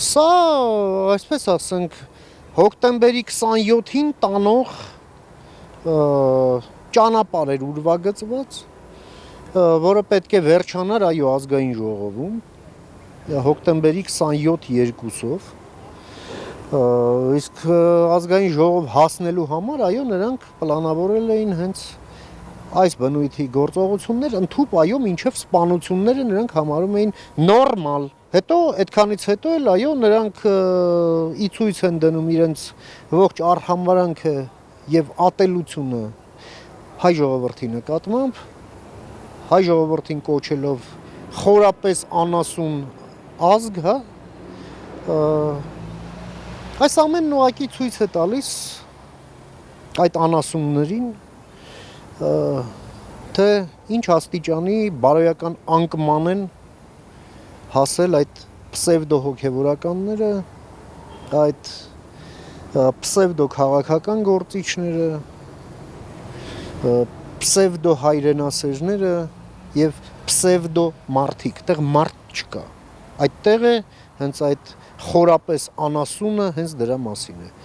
Սա, այսպես ասենք, հոկտեմբերի 27-ին տանող ճանապարհ էր ուրվագծված, որը պետք է վերջանար այո ազգային ժողովում հոկտեմբերի 27-2-ով, իսկ ազգային ժողով հասնելու համար այո նրանք պլանավորել էին հենց այս բնույթի գործողություններ, ընդհուպ այո մինչև սպանությունները նրանք համարում էին նորմալ։ Հետո այդքանից հետո էլ այո նրանք ի ցույց են դնում իրենց ողջ արհամարհանքը եւ ատելությունը հայ ժողովրդի նկատմամբ, հայ ժողովրդին կոչելով խորապես անասուն ազգ, հա, այս ամենն ուղղակի ցույց է տալիս այդ անասուններին, թե ինչ աստիճանի բարոյական անկման են հասել այդ պսևդո հոգևորականները, այդ պսևդո քաղաքական գործիչները, պսևդո հայրենասերները եւ պսևդո մարդիկ, այդտեղ մարդ չկա։ Այդտեղ է հենց այդ խորապես անասունը հենց դրա մասին է։